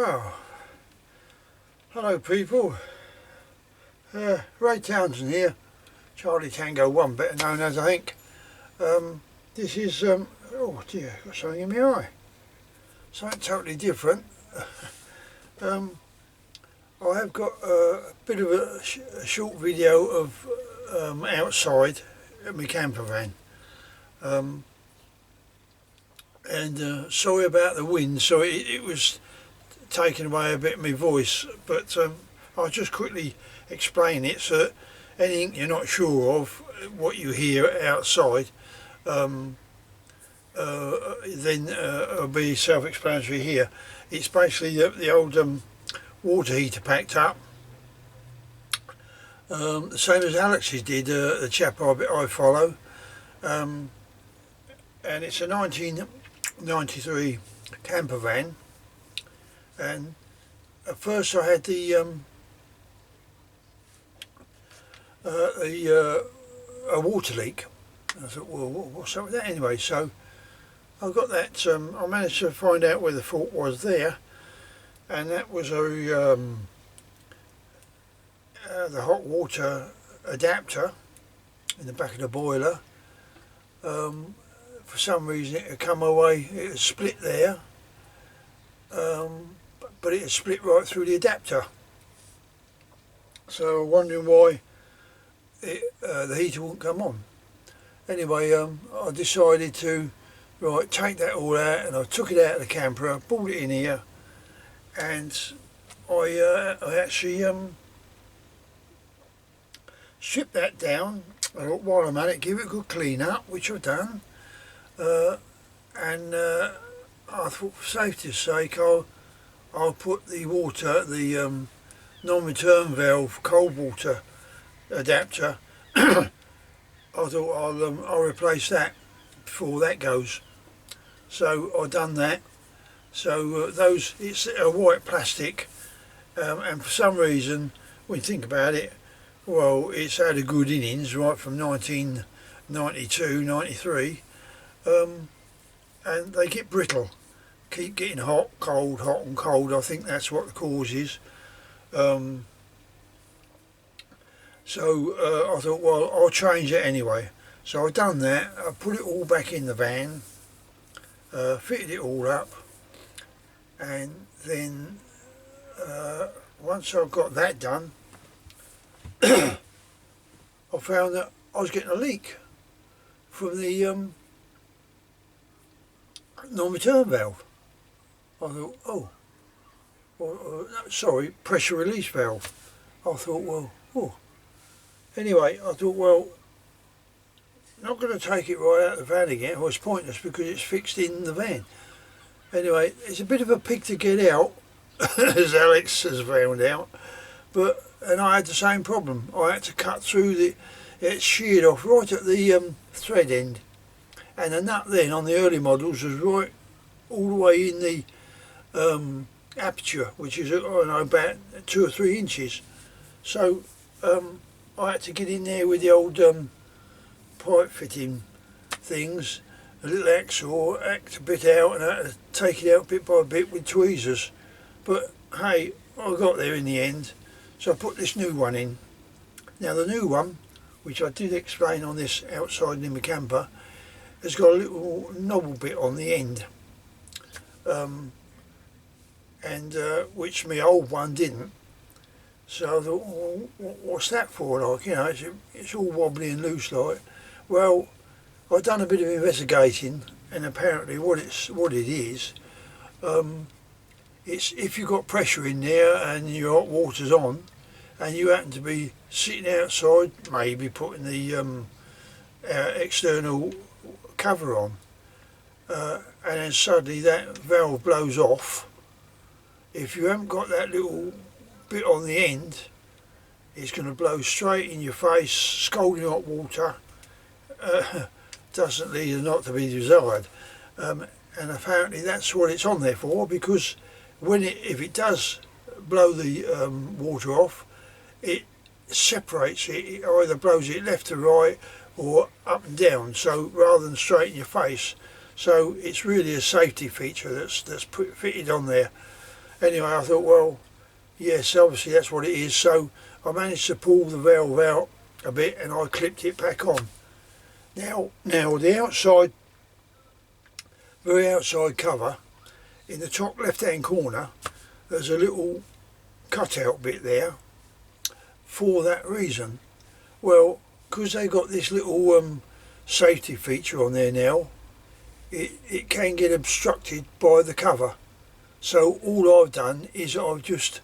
Oh, hello people. Ray Townsend here, Charlie Tango 1, better known as, I think. This is, oh dear, got something in my eye. Something totally different. I have got a bit of a short video of outside at my camper van. Sorry about the wind, so it was taking away a bit of my voice, but I'll just quickly explain it so that anything you're not sure of, what you hear outside, then it'll be self-explanatory here. It's basically the old water heater packed up, the same as Alex's did, the chap I follow, and it's a 1993 camper van. And at first I had a water leak. I thought, well, what's up with that anyway? So I got that. I managed to find out where the fault was there, and that was the hot water adapter in the back of the boiler. For some reason it had come away. It had split there. But it had split right through the adapter, so wondering why the heater wouldn't come on. Anyway, I decided to take that all out, and I took it out of the camper, I brought it in here, and I actually stripped that down. I thought, while I'm at it, give it a good clean up, which I've done, and I thought, for safety's sake, I'll put the water, the non-return valve cold water adapter. I thought I'll replace that before that goes. So I've done that. So it's a white plastic, and for some reason, when you think about it, well, it's had a good innings right from 1992, 93, and they get brittle. Keep getting hot and cold. I think that's what the cause is. So I thought, well, I'll change it anyway. So I've done that. I put it all back in the van, fitted it all up, and then once I've got that done, I found that I was getting a leak from the non-return valve. I thought, sorry, pressure release valve. I thought, well, Anyway, I thought, well, not going to take it right out of the van again. It was pointless because it's fixed in the van. Anyway, it's a bit of a pig to get out, as Alex has found out. And I had the same problem. I had to cut through it sheared off right at the thread end. And the nut then on the early models was right all the way in the aperture, which is about 2 or 3 inches. So I had to get in there with the old pipe fitting things, a little hacksaw, hacked a bit out, and I had to take it out bit by bit with tweezers. But hey, I got there in the end, so I put this new one in. Now the new one, which I did explain on this outside in my camper, has got a little knobble bit on the end, which my old one didn't. So I thought, well, what's that for? Like, you know, it's all wobbly and loose like. Well, I've done a bit of investigating, and apparently what it is, it's if you've got pressure in there and your hot water's on, and you happen to be sitting outside, maybe putting the external cover on, and then suddenly that valve blows off. If you haven't got that little bit on the end, it's going to blow straight in your face, scalding hot water. Doesn't lead a not to be desired, and apparently that's what it's on there for, because if it does blow the water off, it separates it. It either blows it left to right or up and down, so rather than straight in your face. So it's really a safety feature that's fitted on there. Anyway, I thought, well, yes, obviously that's what it is. So I managed to pull the valve out a bit and I clipped it back on. Now the outside, very outside cover, in the top left hand corner, there's a little cutout bit there for that reason. Well, because they got this little safety feature on there now, it can get obstructed by the cover. So all I've done is I've just,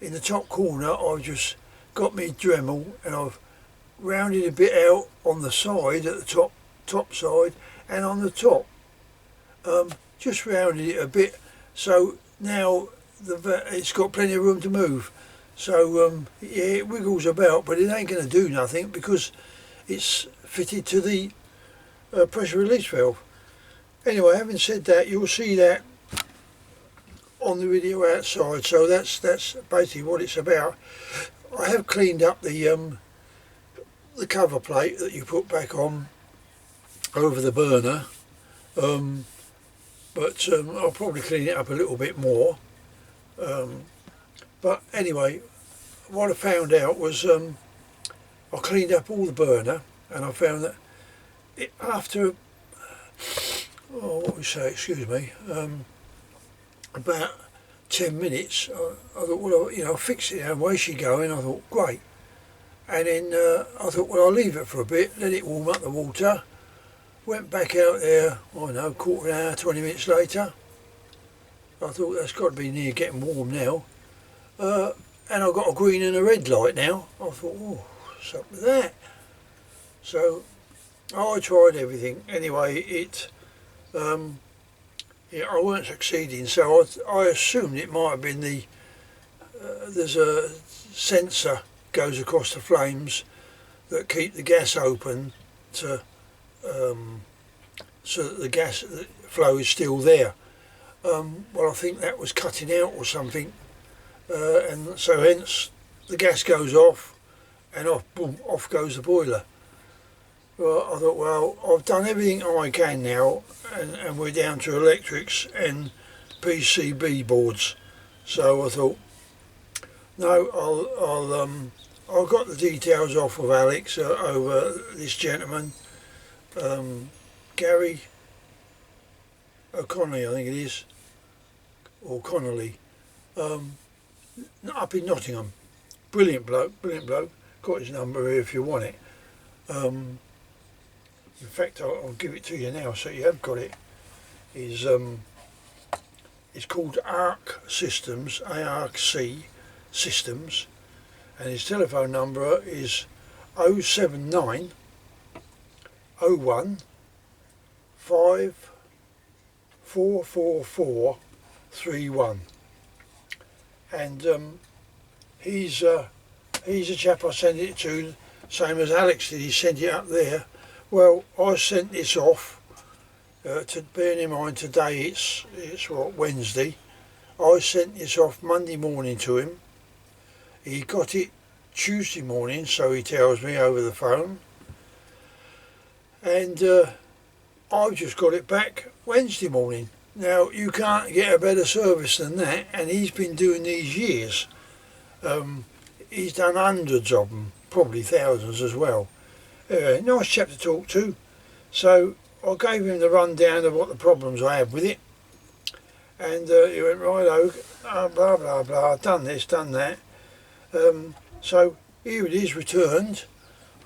in the top corner, I've just got my Dremel and I've rounded a bit out on the side, at the top side, and on the top. Just rounded it a bit, so now it's got plenty of room to move. So yeah, it wiggles about, but it ain't going to do nothing because it's fitted to the pressure release valve. Anyway, having said that, you'll see that on the video outside, so that's basically what it's about. I have cleaned up the cover plate that you put back on over the burner, but I'll probably clean it up a little bit more. But anyway, what I found out was I cleaned up all the burner and I found that after, what we say, excuse me, about 10 minutes, I thought, well, you know, fix it now, where's she going? I thought, great. And then I thought, well, I'll leave it for a bit, let it warm up the water. Went back out there, I don't know, quarter of an hour, 20 minutes later. I thought that's got to be near getting warm now. And I've got a green and a red light now. I thought, oh, what's up with that? So I tried everything. Anyway, yeah, I weren't succeeding, so I assumed it might have been there's a sensor goes across the flames that keep the gas open to so that the gas flow is still there. Well, I think that was cutting out or something, and so hence the gas goes off and off, boom, off goes the boiler. Well, I thought, well, I've done everything I can now, and we're down to electrics and PCB boards. So I thought, no, I've got the details off of Alex over this gentleman, Gary O'Connelly, I think it is, or Connelly, up in Nottingham. Brilliant bloke. Got his number here if you want it. In fact, I'll give it to you now so you have got it. It's called ARC Systems, ARC Systems, and his telephone number is 079 01 5 444 31, and he's a chap I sent it to, same as Alex did. He sent it up there. Well, I sent this off, bearing in mind today it's what, Wednesday. I sent this off Monday morning to him. He got it Tuesday morning, so he tells me over the phone. And I've just got it back Wednesday morning. Now, you can't get a better service than that, and he's been doing these years. He's done hundreds of them, probably thousands as well. Nice chap to talk to. So I gave him the rundown of what the problems I had with it, and he went, right, blah blah blah, done this, done that. So here it is, returned.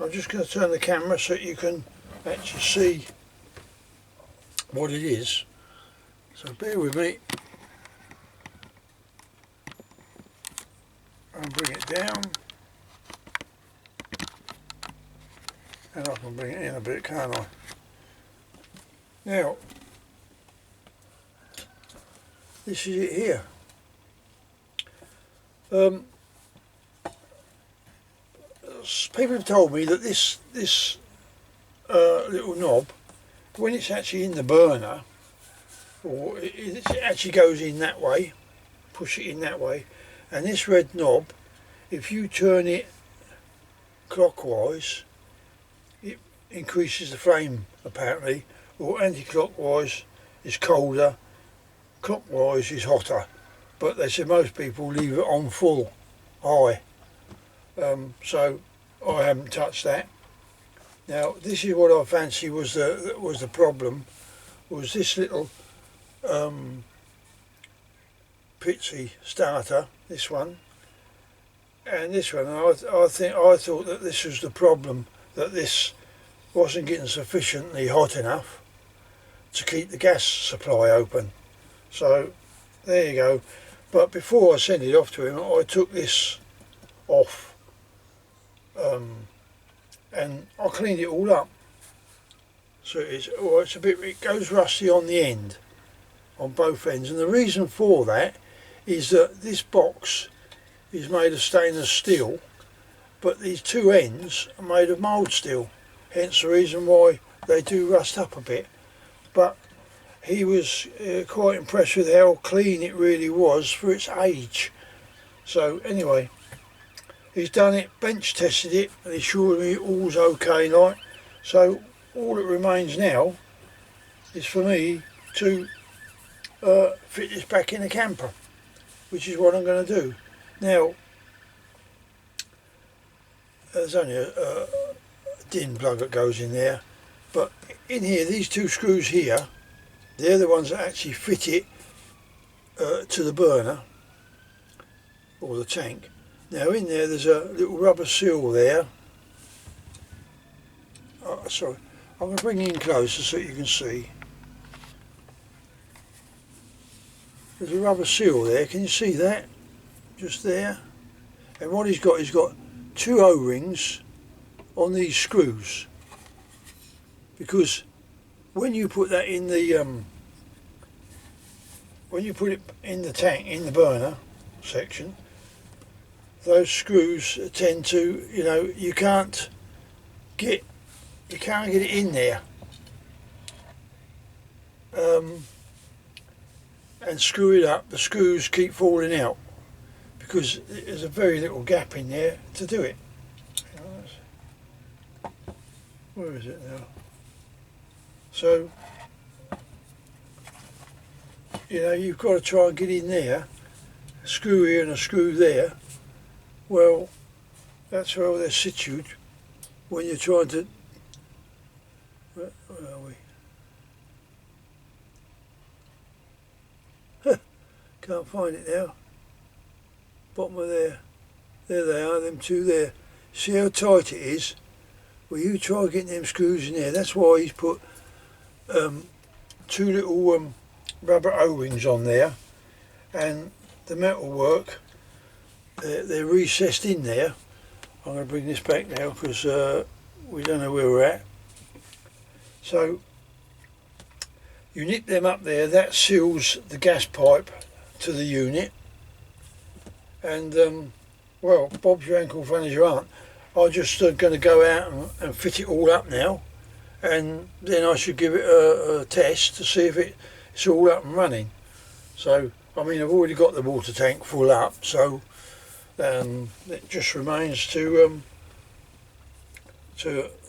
I'm just going to turn the camera so you can actually see what it is. So bear with me. I'll bring it down. And I can bring it in a bit, can't I? Now, this is it here. People have told me that this little knob, when it's actually in the burner, or it actually goes in that way, push it in that way, and this red knob, if you turn it clockwise, it increases the flame apparently, or anti-clockwise is colder, clockwise is hotter. but they said most people leave it on full high, so I haven't touched that. Now this is what I fancy was the problem, was this little Pitsy starter, this one and this one. And I thought that this was the problem, that this wasn't getting sufficiently hot enough to keep the gas supply open. So there you go. But before I sent it off to him, I took this off and I cleaned it all up. So it goes rusty on the end, on both ends, and the reason for that is that this box is made of stainless steel, but these two ends are made of mild steel, hence the reason why they do rust up a bit. But he was quite impressed with how clean it really was for its age. So anyway, he's done it, bench tested it, and he assured me all's okay, like. So all that remains now is for me to fit this back in the camper, which is what I'm going to do. Now, there's only a DIN plug that goes in there, but in here, these two screws here, they're the ones that actually fit it to the burner or the tank. Now in there's a little rubber seal there. Oh, sorry, I'm going to bring it in closer so you can see. There's a rubber seal there, can you see that? Just there. And what he's got two O-rings on these screws, because when you put that in the when you put it in the tank, in the burner section, those screws tend to, you know, you can't get it in there and screw it up. The screws keep falling out because there's a very little gap in there to do it. Where is it now? So, you know, you've got to try and get in there, a screw here and a screw there. Well, that's how they're situated when you're trying to, where are we? Can't find it now. Bottom of there. There they are, them two there. See how tight it is? Well, you try getting them screws in there. That's why he's put two little rubber O-rings on there, and the metal work, they're recessed in there. I'm going to bring this back now because we don't know where we're at. So you nip them up there, that seals the gas pipe to the unit, and well, Bob's your ankle, funny's your aunt. I'm just going to go out and fit it all up now, and then I should give it a test to see if it's all up and running. So, I mean, I've already got the water tank full up, so it just remains to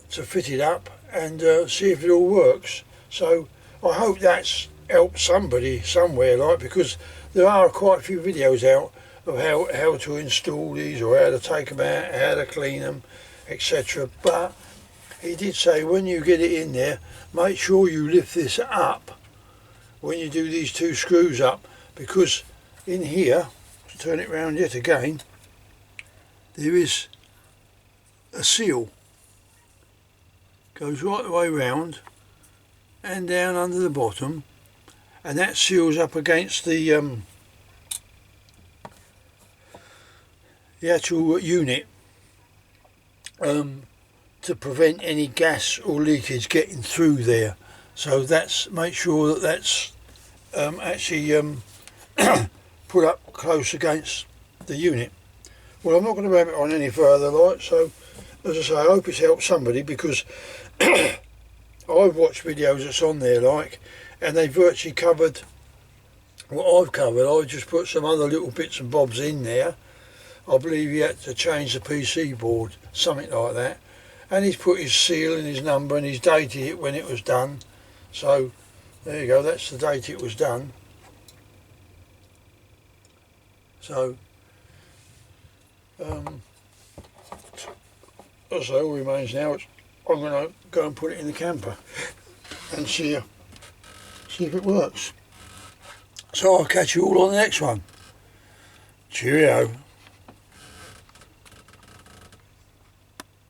fit it up and see if it all works. So I hope that's helped somebody somewhere, like, because there are quite a few videos out of how to install these, or how to take them out, how to clean them, etc. But he did say when you get it in there, make sure you lift this up when you do these two screws up, because in here, to turn it round yet again, there is a seal, goes right the way round and down under the bottom, and that seals up against the actual unit to prevent any gas or leakage getting through there. So that's, make sure that that's actually put up close against the unit. Well, I'm not going to have it on any further, like, so as I say, I hope it's helped somebody, because I've watched videos that's on there, like, and they virtually covered what I've covered. I've just put some other little bits and bobs in there. I believe he had to change the PC board, something like that. And he's put his seal and his number, and he's dated it when it was done. So there you go, that's the date it was done. So as all remains now, I'm going to go and put it in the camper and see if it works. So I'll catch you all on the next one. Cheerio.